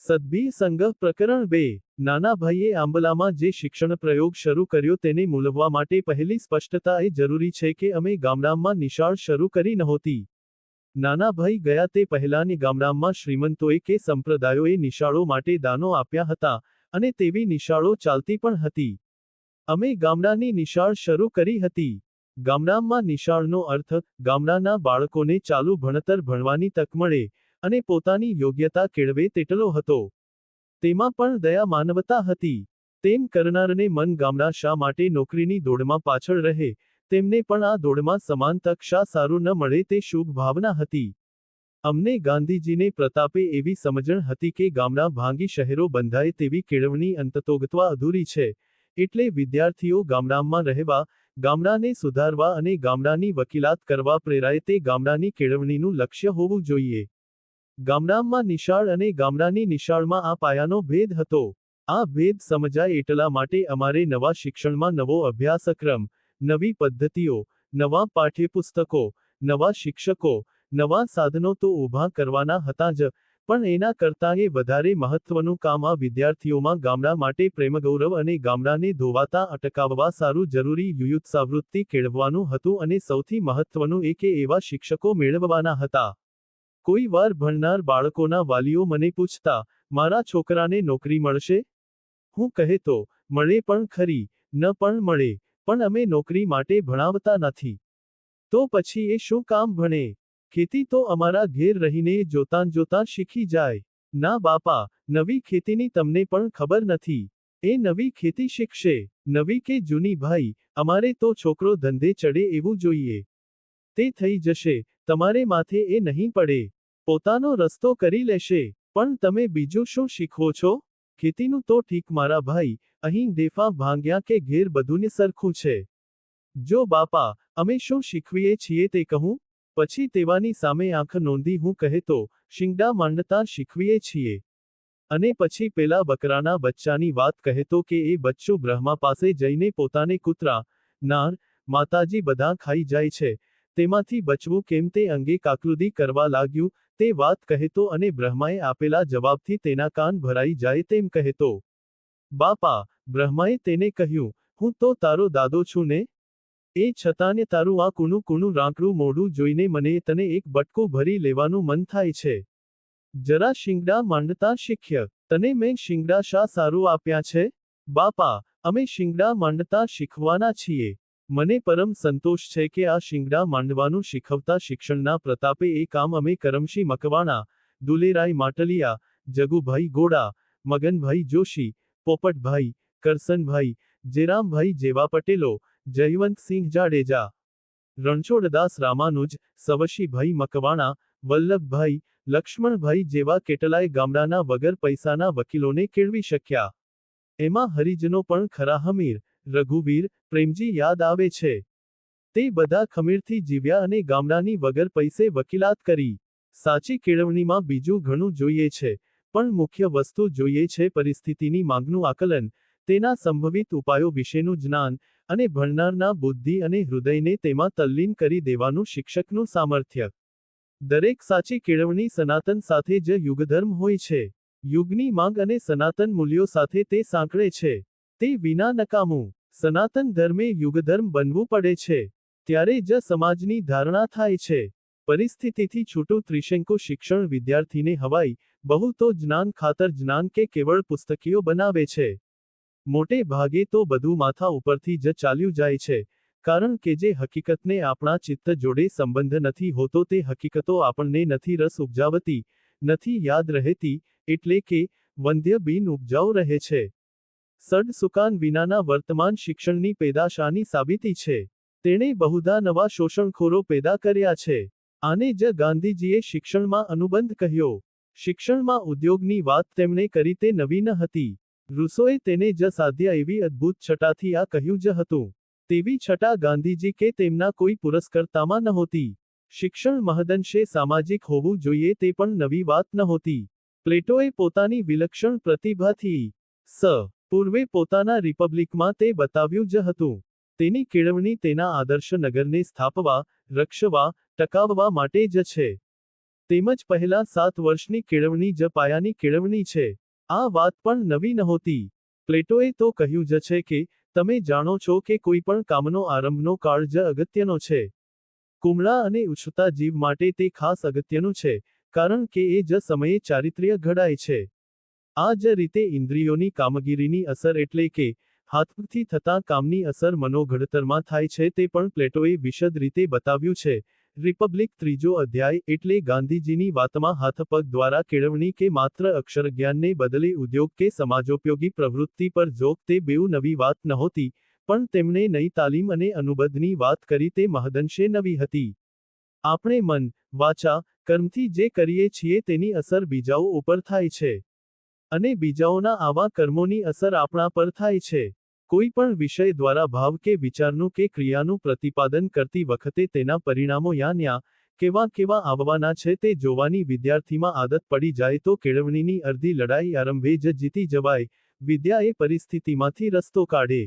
સદ્ભી સંઘ પ્રકરણ 2 નાના ભાઈએ આંબલામાં જે શિક્ષણ પ્રયોગ શરૂ કર્યો તેને મૂલવવા માટે પહેલી સ્પષ્ટતા એ જરૂરી છે કે અમે ગામડામાં નિશાળ શરૂ કરી નહોતી. નાના ભાઈ ગયા તે પહેલાની ગામડામાં શ્રીમંતોએ કે સંપ્રદાયોએ નિશાળો માટે દાનો આપ્યા હતા અને તેવી નિશાળો ચાલતી પણ હતી. અમે ગામડાની નિશાળ શરૂ કરી હતી. ગામડામાં નિશાળનો અર્થ ગામડાના બાળકોને ચાલુ ભણતર ભણવાની તક મળે અને પોતાની યોગ્યતા કેળવે તેટલો હતો. તેમાં પણ દયા માનવતા હતી. તેમ કરનારને મન ગામડા શા માટે નોકરીની દોડમાં પાછળ રહે, તેમને પણ આ દોડમાં સમાન તક શા સારું ન મળે તે શુભ ભાવના હતી. અમને ગાંધીજીને પ્રતાપે એવી સમજણ હતી કે ગામડા ભાંગી શહેરો બંધાય તેવી કેળવણી અંતતોગત્વા અધૂરી છે, એટલે વિદ્યાર્થીઓ ગામડામાં રહેવા, ગામડાને સુધારવા અને ગામડાની વકીલાત કરવા પ્રેરાય તે ગામડાની કેળવણીનું લક્ષ્ય હોવું જોઈએ. ગામડામાં નિશાળ અને ગામડાની નિશાળમાં આ પાયાનો ભેદ હતો. આ ભેદ સમજાય એટલા માટે અમારે નવા શિક્ષણમાં નવો અભ્યાસક્રમ, નવી પદ્ધતિઓ, નવા પાઠ્યપુસ્તકો, નવા શિક્ષકો, નવા સાધનો તો ઊભા કરવાના હતા જ, પણ એના કરતાં એ વધારે મહત્વનું કામ આ વિદ્યાર્થીઓમાં ગામડા માટે પ્રેમગૌરવ અને ગામડાને ધોવાતા અટકાવવા સારું જરૂરી યુયુત્સાવૃત્તિ કેળવવાનું હતું અને સૌથી મહત્વનું એ કે એવા શિક્ષકો મેળવવાના હતા. કોઈ વાર ભણનાર બાળકોના વાલીઓ મને પૂછતા, મારા છોકરાને નોકરી મળશે? હું કહેતો, મળે પણ ખરી, ન પણ મળે, પણ અમે નોકરી માટે ભણાવતા નથી. તો પછી એ શું કામ ભણે? ખેતી તો અમારા ઘેર રહીને જોતાં જોતાં શીખી જાય. ના બાપા, નવી ખેતીની તમને પણ ખબર નથી. એ નવી ખેતી શીખશે, નવી કે જૂની ભાઈ, અમારે તો છોકરો ધંધે ચડે એવું જોઈએ. તે થઈ જશે, તમારે માથે એ નહીં પડે. પોતાનો રસ્તો કરી લેશે. પણ તમે બીજું શું શીખવો છો? ખેતીનું તો ઠીક મારા ભાઈ, અહીં ડેફા ભાંગ્યા કે ઘેર બધુંને સરખું છે. જો બાપા, અમે શું શીખવીએ છીએ તે કહું? પછી તેવાની સામે આંખ નોંધી હું કહેતો, શિંગડા માંડતા શીખવીએ છીએ. અને પછી પેલા બકરાના બચ્ચાની વાત કહેતો કે એ બચ્ચું બ્રહ્મા પાસે જઈને પોતાને કૂતરા, નાર, માતાજી બધા ખાઈ જાય છે, તેમાંથી બચવું કેમ તે અંગે કાકલુદી કરવા લાગ્યું, તે વાત કહેતો અને બ્રહ્માએ આપેલા જવાબથી તેના કાન ભરાઈ જાય તેમ કહેતો. બાપા, બ્રહ્માએ તેને કહ્યું, હું તો તારો દાદો છું ને? એ છતાંને તારું આ કૂણું કૂણું રાંકડું મોઢું જોઈને મને તને એક બટકું ભરી લેવાનું મન થાય છે. જરા શિંગડા માંડતા શીખ્ય. તને મેં શિંગડા શા સારું આપ્યા છે? બાપા, અમે શિંગડા માંડતા શીખવાના છીએ. મને પરમ સંતોષ છે કે આ શિંગડા માંડવાનું શીખવતા શિક્ષણના પ્રતાપે એ કામ અમે કરમશી મકવાણા, દુલેરાય માટલિયા, જગુભાઈ ગોડા, મગનભાઈ જોશી, પોપટભાઈ, કરસનભાઈ, જેરામભાઈ જેવા પટેલો, જયવંતસિંહ જાડેજા, રણછોડદાસ રામાનુજ, સવશીભાઈ મકવાણા, વલ્લભભાઈ, લક્ષ્મણભાઈ જેવા કેટલાય ગામડાના વગર પૈસાના વકીલોને કેળવી શક્યા. એમાં હરિજનો પણ ખરા. હમીર, રઘુવીર, પ્રેમજી યાદ આવે છે. તે બધા ખમીરથી જીવ્યા અને ગામડાની વગર પૈસે વકીલાત કરી. સાચી કેળવણીમાં બીજું ઘણું જોઈએ છે, પણ મુખ્ય વસ્તુ જોઈએ છે પરિસ્થિતિની માંગનું આકલન, તેના સંભવિત ઉપાયો વિશેનું જ્ઞાન, અને ભણનારના બુદ્ધિ અને હૃદયને તેમાં તલ્લીન કરી દેવાનું શિક્ષકનું સામર્થ્ય. દરેક સાચી કેળવણી સનાતન સાથે જ યુગધર્મ હોય છે. યુગની માંગ અને સનાતન મૂલ્યો સાથે તે સાંકળે છે. તે વિના નકામું. સનાતન ધર્મે યુગધર્મ બનવું પડે છે. ત્યારે જ સમાજની ધારણા થાય છે. પરિસ્થિતિથી છૂટું ત્રિશંકુ શિક્ષણ વિદ્યાર્થીને હવાઈ, બહુ તો જ્ઞાન ખાતર જ્ઞાન કે કેવળ પુસ્તકીઓ બનાવે છે. મોટે ભાગે તો બધું માથા ઉપરથી જ ચાલ્યું જાય છે, કારણ કે જે હકીકતને આપણા ચિત્ત જોડે સંબંધ નથી હોતો તે હકીકતો આપણને નથી રસ ઉપજાવતી, નથી યાદ રહેતી, એટલે કે વંધ્ય બિન ઉપજાઉ રહે છે. સડ સુકાન વિનાના વર્તમાન શિક્ષણની પેદાશાની સાબિતી છે. તેણે બહુધા નવા શોષણખોરો પેદા કર્યા છે. આને જ ગાંધીજીએ શિક્ષણમાં અનુબંધ કહ્યો. શિક્ષણમાં ઉદ્યોગની વાત તેમણે કરી તે નવી ન હતી. રૂસોએ તેને જ સાધ્ય એવી અદ્ભુત છટાથી આ કહ્યું જ હતું. તેવી છટા ગાંધીજી કે તેમના કોઈ પુરસ્કર્તામાં નહોતી. શિક્ષણ મહદંશે સામાજિક હોવું જોઈએ તે પણ નવી વાત નહોતી. પ્લેટોએ પોતાની વિલક્ષણ પ્રતિભાથી પૂર્વે પોતાના રિપબ્લિકમાં તે બતાવ્યું જ હતું. તેની કેળવણી તેના આદર્શ નગરને સ્થાપવા, રક્ષવા, ટકાવવા માટે જ છે. તેમજ પહેલા 7 વર્ષની કેળવણી જ પાયાની કેળવણી છે. આ વાત પણ નવી નહોતી. પ્લેટોએ તો કહ્યું જ છે કે, તમે જાણો છો કે કોઈ પણ કામનો આરંભનો કાળ જ અગત્યનો છે. કુમળા અને ઉછતા જીવ માટે તે ખાસ અગત્યનું છે, કારણ કે એ જ સમયે ચારિત્ર્ય ઘડાય છે. આ જ રીતે ઇન્દ્રિયોની કામગીરીની અસર એટલે કે, હાથથી થતાં કામની અસર મનોઘડતરમાં થાય છે તે પણ પ્લેટોએ વિશદ રીતે બતાવ્યું છે. રિપબ્લિક 3જો અધ્યાય એટલે ગાંધીજીની વાતમાં હાથપગ દ્વારા કેળવણી કે માત્ર અક્ષરજ્ઞાનને બદલે ઉદ્યોગ કે સમાજોપયોગી પ્રવૃત્તિ પર જોગ તે બેઉ નવી વાત નહોતી, પણ તેમણે નઈ તાલીમ અને અનુબંધની વાત કરી તે મહદંશે નવી હતી. આપણે મન, વાચા, કર્મથી જે કરીએ છીએ તેની અસર બીજાઓ ઉપર થાય છે. અને બીજાઓના આવા કર્મોની અસર આપણા પર થાય છે. કોઈ પણ વિષય દ્વારા ભાવ કે વિચારનું કે ક્રિયાનું પ્રતિપાદન કરતી વખતે તેના પરિણામો યા કેવા આવવાના છે તે જોવાની વિદ્યાર્થીમાં આદત પડી જાય તો કેળવણીની અડધી લડાઈ આરંભે જ જીતી જવાય. વિદ્યા એ પરિસ્થિતિમાંથી રસ્તો કાઢે.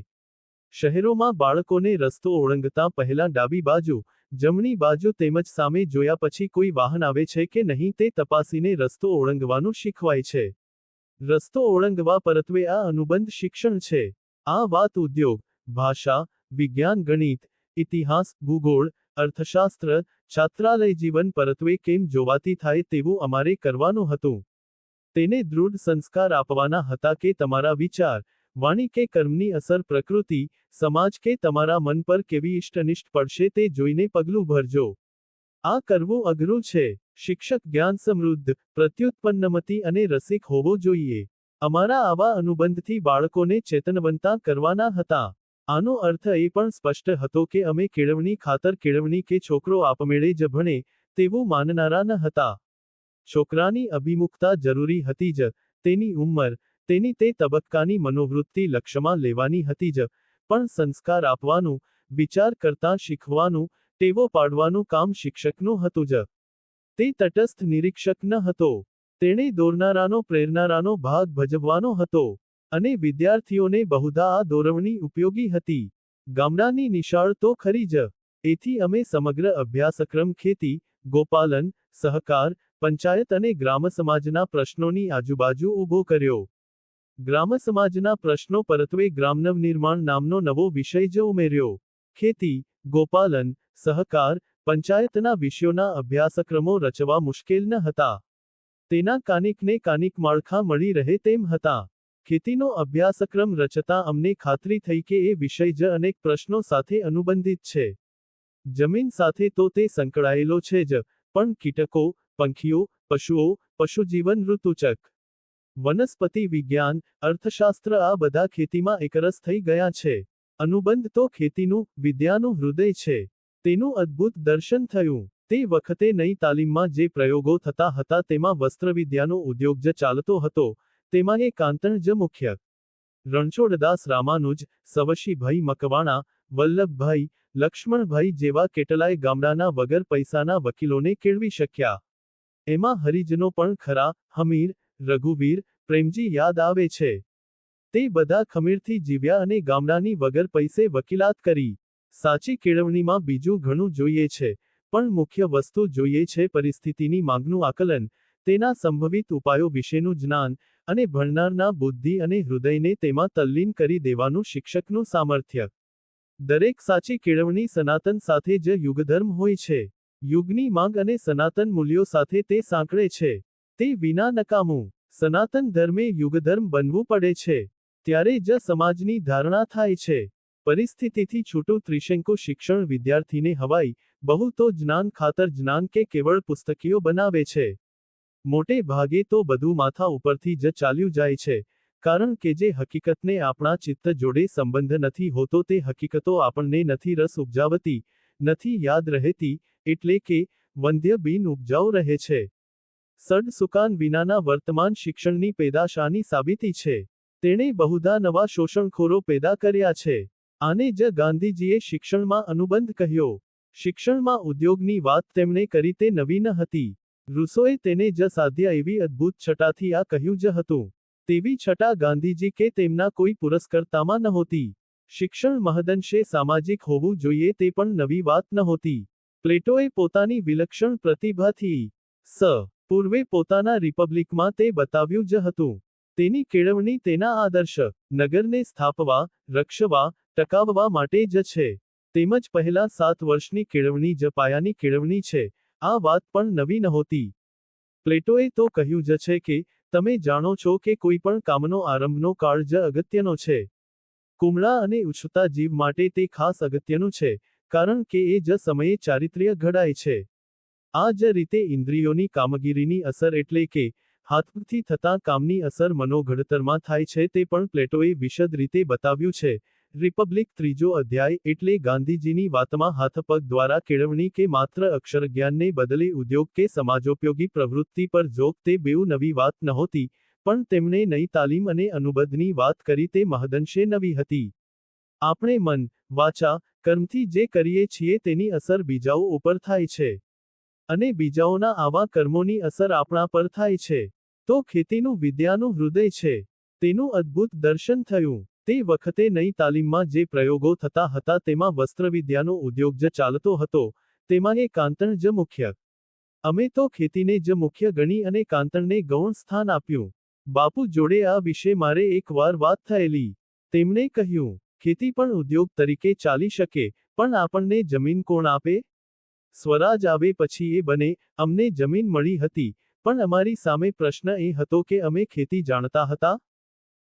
શહેરોમાં બાળકોને રસ્તો ઓળંગતા પહેલા ડાબી બાજુ, જમણી બાજુ તેમજ સામે જોયા પછી કોઈ વાહન આવે છે કે નહીં તે તપાસીને રસ્તો ઓળંગવાનું શીખવાય છે. રસ્તો ઓળંગવા પરત્વે આ અનુબંધ શિક્ષણ છે. આ વાત ઉદ્યોગ, ભાષા, વિજ્ઞાન, ગણિત, ઇતિહાસ, ભૂગોળ, અર્થશાસ્ત્ર, છાત્રાલય જીવન પરત્વે કેમ જોવાતી થાય તેવું અમારે કરવાનું હતું. તેને દૃઢ સંસ્કાર આપવાના હતા કે તમારા વિચાર, વાણી કે કર્મની અસર પ્રકૃતિ, સમાજ કે તમારા મન પર કેવી ઇષ્ટનિષ્ટ પડશે તે જોઈને પગલું ભરજો. આ કરવું અઘરું છે. શિક્ષક જ્ઞાન સમૃદ્ધ, પ્રત્યુત્પન્નમતી અને રસિક હોવો જોઈએ. અમારા આવા અનુબંધથી બાળકોને ચેતનવંતા કરવાના હતા. આનો અર્થ એ પણ સ્પષ્ટ હતો કે અમે કેળવણી ખાતર કેળવણી કે છોકરો આપમેળે જ ભણે, તેવું માનનારા ન હતા. છોકરાની અભિમુખતા જરૂરી હતી જ, તેની ઉંમર, તેની તે તબક્કાની મનોવૃત્તિ લક્ષ્યમાં લેવાની હતી જ, પણ સંસ્કાર આપવાનું, વિચાર કરતાં શીખવાનું, ટેવો પાડવાનું કામ શિક્ષકનું હતું જ. તે તટસ્થ નિરીક્ષક ન હતો. તેણે દોરનારાનો પ્રેરનારાનો ભાગ ભજવવાનો હતો. અને વિદ્યાર્થીઓને બહુધા આ દોરવણી ઉપયોગી હતી. ગામડાની નિશાળ તો ખરી જ. એથી અમે સમગ્ર અભ્યાસક્રમ ખેતી, ગોપાલન, સહકાર, પંચાયત અને ગ્રામસમાજના પ્રશ્નોની આજુબાજુ ઊભો કર્યો. ગ્રામસમાજના પ્રશ્નો પરત્વે ગ્રામનવનિર્માણ નામનો નવો વિષય જ ઉમેર્યો. ખેતી, ગોપાલન, સહકાર, પંચાયતના વિષયોના અભ્યાસક્રમો રચવા મુશ્કેલ ન હતા. તેના કાનિક માળખા મળી રહે તેમ હતા. ખેતીનો અભ્યાસક્રમ રચતા અમને ખાતરી થઈ કે એ વિષય જ અનેક પ્રશ્નો સાથે અનુબંધિત છે. જમીન સાથે તો તે સંકળાયેલો છે જ, પણ કીટકો, પંખીઓ, પશુઓ, પશુજીવન, ઋતુચક, વનસ્પતિ વિજ્ઞાન, અર્થશાસ્ત્ર આ બધા ખેતીમાં એકરસ થઈ ગયા છે. અનુબંધ તો ખેતીનું, વિદ્યાનું હૃદય છે. તેનું અદ્ભુત દર્શન થયું. તે વખતે નઈ તાલીમમાં જે પ્રયોગો થતા હતા તેમાં વસ્ત્રવિદ્યાનો ઉદ્યોગ જ ચાલતો હતો, તેમાં એ કાંતણ જ મુખ્ય. રણછોડદાસ રામાનુજ, સવશીભાઈ મકવાણા, વલ્લભભાઈ, લક્ષ્મણભાઈ જેવા કેટલાય ગામડાના વગર પૈસાના વકીલોને કેળવી શક્યા. એમાં હરિજનો પણ ખરા. હમીર, રઘુવીર, પ્રેમજી યાદ આવે છે. તે બધા ખમીરથી જીવ્યા અને ગામડાની વગર પૈસે વકીલાત કરી. સાચી કેળવણીમાં બીજું ઘણું જોઈએ છે, પણ મુખ્ય વસ્તુ જોઈએ છે પરિસ્થિતિની માંગનું આકલન, તેના સંભવિત ઉપાયો વિશેનું જ્ઞાન, અને ભણનારના બુદ્ધિ અને હૃદયને તેમાં તલ્લીન કરી દેવાનું શિક્ષકનું સામર્થ્ય. દરેક સાચી કેળવણી સનાતન સાથે જ યુગધર્મ હોય છે. યુગની માંગ અને સનાતન મૂલ્યો સાથે તે સાંકળે છે. તે વિના નકામું. સનાતન ધર્મે યુગધર્મ બનવું પડે છે. ત્યારે જ સમાજની ધારણા થાય છે. પરિસ્થિતિથી છૂટું ત્રિશંકુ શિક્ષણ વિદ્યાર્થીને હવાઈ, બહુ તો જ્ઞાન ખાતર જ્ઞાન કે કેવળ પુસ્તકીયો બનાવે છે. મોટે ભાગે તો બધું માથા ઉપરથી જ ચાલ્યું જાય છે, કારણ કે જે હકીકતને આપણા ચિત્ત જોડે સંબંધ નથી હોતો તે હકીકતો આપણને નથી રસ ઉપજાવતી, નથી યાદ રહેતી, એટલે કે, વંધ્ય બિન ઉપજાઉ રહે છે. સડ સુકાન વિનાના વર્તમાન શિક્ષણની પેદાશ આની સાબિતી છે. તેણે બહુધા નવા શોષણખોરો પેદા કર્યા છે. આને જ ગાંધીજીએ શિક્ષણમાં અનુબંધ કહ્યો. શિક્ષણમાં ઉદ્યોગની વાત તેમણે કરી તે નવી ન હતી. રૂસોએ તેને જ સાધ્ય એવી અદ્ભુત છટાથી આ કહ્યું જ હતું. તેવી છટા ગાંધીજી કે તેમના કોઈ પુરસ્કર્તામાં નહોતી. શિક્ષણ મહદંશે સામાજિક હોવું જોઈએ તે પણ નવી વાત નહોતી. પ્લેટોએ પોતાની વિલક્ષણ પ્રતિભાથી પૂર્વે પોતાના રિપબ્લિકમાં તે બતાવ્યું જ હતું. તેની કેળવણી તેના આદર્શ નગરને સ્થાપવા, રક્ષવા, ટકાવવા માટે જ છે. તેમજ પહેલા 7 વર્ષની કેળવણી જ પાયાની કેળવણી છે. આ વાત પણ નવી નહોતી. પ્લેટોએ તો કહ્યું જ છે કે, તમે જાણો છો કે કોઈ પણ કામનો આરંભનો કાળ જ અગત્યનો છે. કુમળા અને ઉછતા જીવ માટે તે ખાસ અગત્યનું છે, કારણ કે એ જ સમયે ચારિત્ર્ય ઘડાય છે. આ જ રીતે ઇન્દ્રિયોની કામગીરીની અસર એટલે કે, હાથથી થતા કામની અસર મનોઘડતરમાં થાય છે તે પણ પ્લેટોએ વિશદ રીતે બતાવ્યું છે. રિપબ્લિક 3જો અધ્યાય એટલે ગાંધીજીની વાતમાં હાથપગ દ્વારા કેળવણી કે માત્ર અક્ષરજ્ઞાનને બદલે ઉદ્યોગ કે સમાજોપયોગી પ્રવૃત્તિ પર જોગ તે બેઉ નવી વાત નહોતી, પણ તેમણે નઈ તાલીમ અને અનુબંધની વાત કરી તે મહદંશે નવી હતી. આપણે મન, વાચા, કર્મથી જે કરીએ છીએ તેની અસર બીજાઓ ઉપર થાય છે. અને બીજાઓના આવા કર્મોની અસર આપણા પર થાય છે. તો ખેતીનું વિદ્યાનું હૃદય છે. તેનું અદ્ભુત દર્શન થયું. તે વખતે નઈ તાલીમમાં જે પ્રયોગો થતા હતા તેમાં વસ્ત્રવિદ્યાનો ઉદ્યોગ જ ચાલતો હતો, તેમાં એ કાંતણ જ મુખ્ય. અમે તો ખેતીને જ મુખ્ય ગણી અને કાંતણને ગૌણ સ્થાન આપ્યું. બાપુ જોડે આ વિશે મારે એકવાર વાત થયેલી. તેમણે કહ્યું, ખેતી પણ ઉદ્યોગ તરીકે ચાલી શકે, પણ આપણને જમીન કોણ આપે? સ્વરાજ આવે પછી એ બને. અમને જમીન મળી હતી, પણ અમારી સામે પ્રશ્ન એ હતો કે અમે ખેતી જાણતા હતા?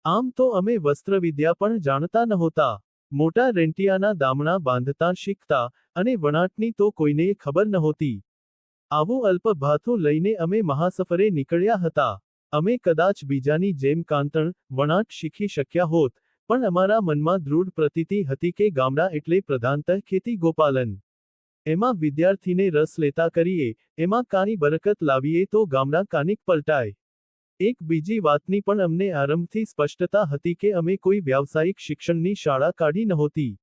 આમ તો અમે વસ્ત્રવિદ્યા પણ જાણતા નહોતા. મોટા રેંટિયાના દામણા બાંધતા શીખતા, અને વણાટની તો કોઈને ખબર નહોતી. આવું અલ્પ ભાથું લઈને અમે મહાસફરે નીકળ્યા હતા. અમે કદાચ બીજાની જેમ કાંતણ, વણાટ શીખી શક્યા હોત, પણ અમારા મનમાં દૃઢ પ્રતીતિ હતી કે ગામડા એટલે પ્રધાનતઃ ખેતી ગોપાલન. એમાં વિદ્યાર્થીને રસ લેતા કરીએ, એમાં કાંઈ બરકત લાવીએ તો ગામડા કાનિક પલટાય. એક બીજી વાતની પણ અમને આરંભથી સ્પષ્ટતા હતી કે અમે કોઈ વ્યાવસાયિક શિક્ષણની શાળા કાઢી નહોતી.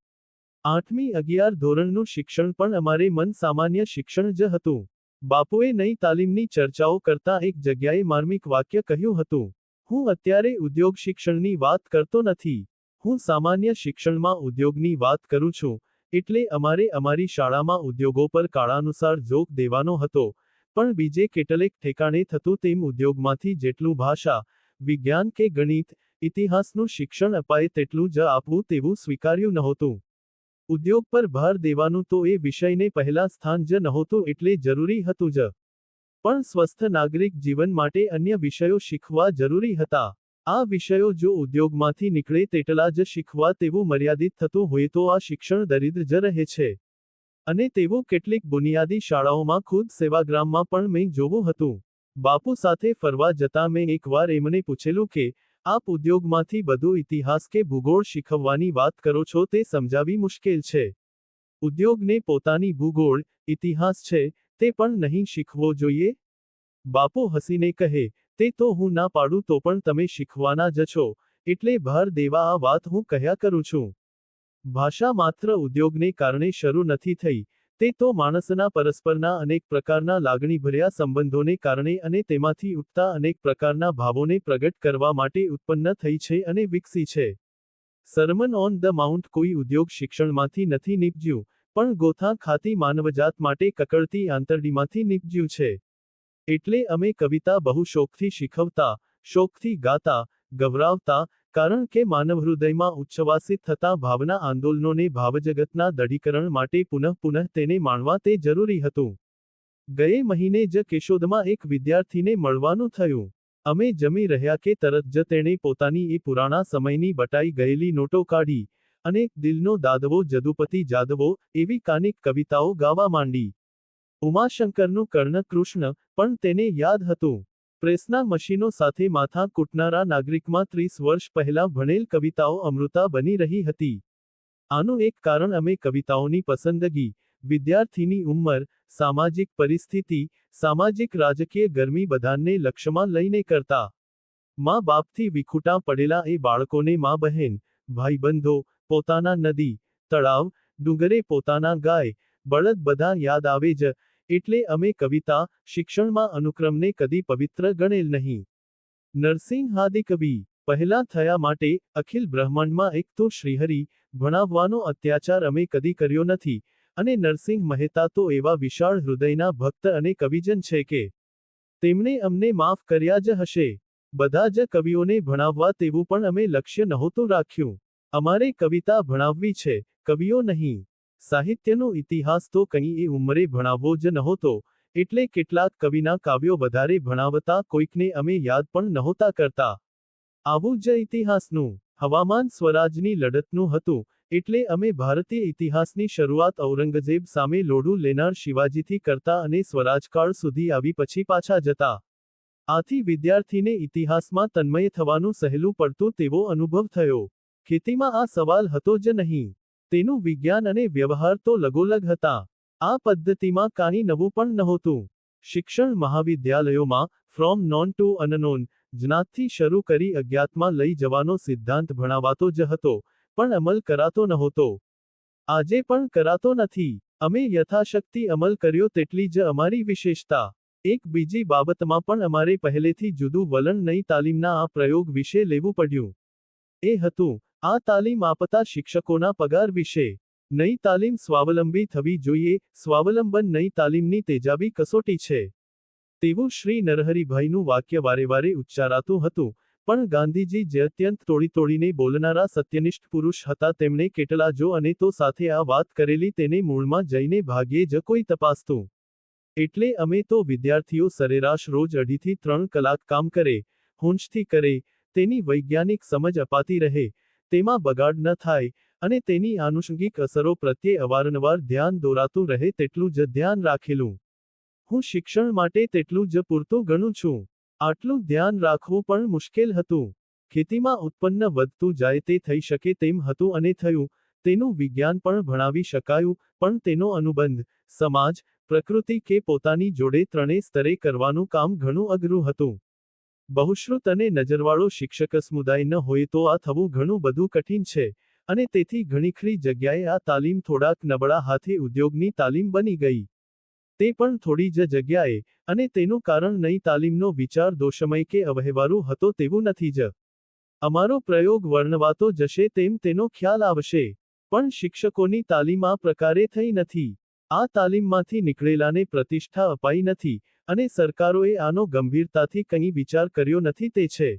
8મી 11 ધોરણનું શિક્ષણ પણ અમારે મન સામાન્ય શિક્ષણ જ હતું. બાપુએ નઈ તાલીમની ચર્ચાઓ કરતા એક જગ્યાએ માર્મિક વાક્ય કહ્યું હતું. હું અત્યારે ઉદ્યોગ શિક્ષણની વાત કરતો નથી. હું સામાન્ય શિક્ષણમાં ઉદ્યોગની વાત કરું છું. એટલે અમારે અમારી શાળામાં ઉદ્યોગો પર કાળાનુસાર જોગ દેવાનો હતો, પણ બીજે કેટલેક ઠેકાણે થતું તેમ ઉદ્યોગમાંથી જેટલું ભાષા, વિજ્ઞાન કે ગણિત, ઇતિહાસનું શિક્ષણ અપાય તેટલું જ આપવું તેવું સ્વીકાર્યું નહોતું. ઉદ્યોગ પર ભાર દેવાનું તો એ વિષયને પહેલા સ્થાન જ નહોતું એટલે જરૂરી હતું જ. પણ સ્વસ્થ નાગરિક જીવન માટે અન્ય વિષયો શીખવા જરૂરી હતા. આ વિષયો જો ઉદ્યોગમાંથી નીકળે તેટલા જ શીખવા તેવું મર્યાદિત થતું હોય તો આ શિક્ષણ દરિદ્ર જ રહે છે. અને તેવું કેટલીક બુનિયાદી શાળાઓમાં ખુદ સેવાગ્રામમાં પણ મેં જોવું હતું. બાપુ સાથે ફરવા જતાં મેં એકવાર એમને પૂછેલું કે, આપ ઉદ્યોગમાંથી બધું ઇતિહાસ કે ભૂગોળ શીખવવાની વાત કરો છો તે સમજાવી મુશ્કેલ છે. ઉદ્યોગને પોતાની ભૂગોળ, ઇતિહાસ છે, તે પણ નહીં શીખવો જોઈએ? બાપુ હસીને કહે, તે તો હું ના પાડું તો પણ તમે શીખવાના જ છો, એટલે ભાર દેવા આ વાત હું કહ્યા કરું છું. ભાષા માત્ર ઉદ્યોગને કારણે શરૂ નથી થઈ, તે તો માણસના પરસ્પરના અનેક પ્રકારના લાગણીભર્યા સંબંધોને કારણે અને તેમાંથી ઉઠતા અનેક પ્રકારના ભાવોને પ્રગટ કરવા માટે ઉત્પન્ન થઈ છે અને વિકસી છે. સરમન ઓન ધ માઉન્ટ કોઈ ઉદ્યોગ શિક્ષણમાંથી નથી નીપજ્યું, પણ ગોથા ખાતી માનવજાત માટે કકળતી આંતરડીમાંથી નીપજ્યું છે. એટલે અમે કવિતા બહુ શોખથી શીખવતા, શોખથી ગાતા, ગવરાવતા, કારણ કે માનવહૃદયમાં ઉચ્છ્વાસિત થતા ભાવના આંદોલનોને ભાવજગતના દઢીકરણ માટે પુનઃ તેને માણવા તે જરૂરી હતું. ગયે મહિને જ કેશોદમાં એક વિદ્યાર્થીને મળવાનું થયું. અમે જમી રહ્યા કે તરત જ તેણે પોતાની એ પુરાણા સમયની બટાઈ ગયેલી નોટો કાઢી, અને દિલનો દાદવો જદુપતિ જાદવો, એવી કાનિક કવિતાઓ ગાવા માંડી. ઉમાશંકરનું કર્ણ કૃષ્ણ પણ તેને યાદ હતું. પ્રેસના મશીનો સાથે માથા કૂટનારા નાગરિકમાં 30 વર્ષ પહેલા ભણેલ કવિતાઓ અમૃતા બની રહી હતી. આનું એક કારણ અમે કવિતાઓની પસંદગી, વિદ્યાર્થીની ઉંમર, સામાજિક પરિસ્થિતિ, સામાજિક રાજકીય ગરમી બધાને લક્ષ્યમાં લઈને કરતા. મા બાપથી વિખૂટા પડેલા એ બાળકોને મા બહેન, ભાઈબંધો, પોતાના નદી, તળાવ, ડુંગરે પોતાના ગાય, બળદ બધા યાદ આવે જ, એટલે અમે કવિતા, શિક્ષણમાં અનુક્રમને કદી પવિત્ર ગણેલ નહીં. નરસિંહ આદિકવિ પહેલા થયા માટે, અખિલ બ્રહ્માંડમાં એક તો શ્રીહરિ, ભણાવવાનો અત્યાચાર અમે કદી કર્યો નથી, અને નરસિંહ મહેતા તો એવા વિશાળ હૃદયના ભક્ત અને કવિજન છે કે તેમણે અમને માફ કર્યા જ હશે. બધા જ કવિઓને ભણાવવા તેવું પણ અમે લક્ષ્ય નહોતું રાખ્યું. અમારે કવિતા ભણાવવી છે, કવિઓ નહીં. સાહિત્યનો ઇતિહાસ તો કંઈ એ ઉંમરે ભણાવવો જ નહોતો, એટલે કેટલાક કવિના કાવ્યો વધારે ભણાવતા, કોઈકને અમે યાદ પણ નહોતા કરતા. આવું જ ઇતિહાસનું હવામાન સ્વરાજની લડતનું હતું, એટલે અમે ભારતીય ઇતિહાસની શરૂઆત ઔરંગઝેબ સામે લોઢું લેનાર શિવાજીથી કરતા અને સ્વરાજકાળ સુધી આવી પછી પાછા જતા. આથી વિદ્યાર્થીને ઇતિહાસમાં તન્મય થવાનું સહેલું પડતું તેવો અનુભવ થયો. ખેતીમાં આ સવાલ હતો જ નહીં. તેનું વિજ્ઞાન અને વ્યવહાર તો લગોલગ હતા. આ પદ્ધતિમાં કાંઈ નવું પણ નહોતું. શિક્ષણ મહાવિદ્યાલયોમાં ફ્રોમ નોન ટુ અનનોન, જ્ઞાતથી શરૂ કરી અજ્ઞાતમાં લઈ જવાનો સિદ્ધાંત ભણાવાતો જ હતો, પણ અમલ કરાતો નહોતો. આજે પણ કરાતો નથી. અમે યથાશક્તિ અમલ કર્યો તેટલી જ અમારી વિશેષતા. એક બીજી બાબતમાં પણ અમારે પહેલેથી જુદું વલણ નઈ તાલીમના આ પ્રયોગ વિશે લેવું પડ્યું. એ હતું, આ તાલીમ આપતા શિક્ષકોના પગાર વિશે. નઈ તાલીમ સ્વાવલંબી થવી જોઈએ, સ્વાવલંબન નઈ તાલીમની તેજાબી કસોટી છે. તેવું શ્રી નરહરિભાઈનું વાક્ય વારે વારે ઉચ્ચારાતું હતું, પણ ગાંધીજી જે અત્યંત તોડીને બોલનારા સત્યનિષ્ઠ પુરુષ હતા, તેમણે કેટલા જો અને તો સાથે આ વાત કરેલી તેને મૂળમાં જઈને ભાગ્યે જ કોઈ તપાસતું. એટલે અમે તો વિદ્યાર્થીઓ સરેરાશ રોજ 2.5 થી 3 કલાક કામ કરે, હોંશથી કરે, તેની વૈજ્ઞાનિક સમજ અપાતી રહે, તેમાં બગાડ ન થાય, અને તેની આનુષંગિક અસરો પ્રત્યે અવારનવાર ધ્યાન દોરાતું રહે તેટલું જ ધ્યાન રાખેલું. હું શિક્ષણ માટે તેટલું જ પૂરતું ગણું છું. આટલું ધ્યાન રાખવું પણ મુશ્કેલ હતું. ખેતીમાં ઉત્પન્ન વધતું જાય તે થઈ શકે તેમ હતું અને થયું. તેનું વિજ્ઞાન પણ ભણાવી શકાયું, પણ તેનો અનુબંધ સમાજ, પ્રકૃતિ કે પોતાની જોડે ત્રણેય સ્તરે કરવાનું કામ ઘણું અઘરું હતું. બહુશ્રુત અને નજરવાળો શિક્ષક સમુદાય ન હોય તો આ થવું ઘણું બધું કઠિન છે, અને તેથી ઘણીખરી જગ્યાએ આ તાલીમ થોડાક નબળા હાથે ઉદ્યોગની તાલીમ બની ગઈ. તે પણ થોડી જ જગ્યાએ, અને તેનું કારણ નઈ તાલીમનો વિચાર દોષમય કે અવહેવારુ હતો તેવું નથી જ. અમારો પ્રયોગ વર્ણવાતો જશે તેમ તેનો ખ્યાલ આવશે. પણ શિક્ષકોની તાલીમ આ પ્રકારે થઈ નથી. આ તાલીમમાંથી નીકળેલાને પ્રતિષ્ઠા અપાઈ નથી, અને સરકારોએ આનો ગંભીરતાથી કંઈ વિચાર કર્યો નથી તે છે.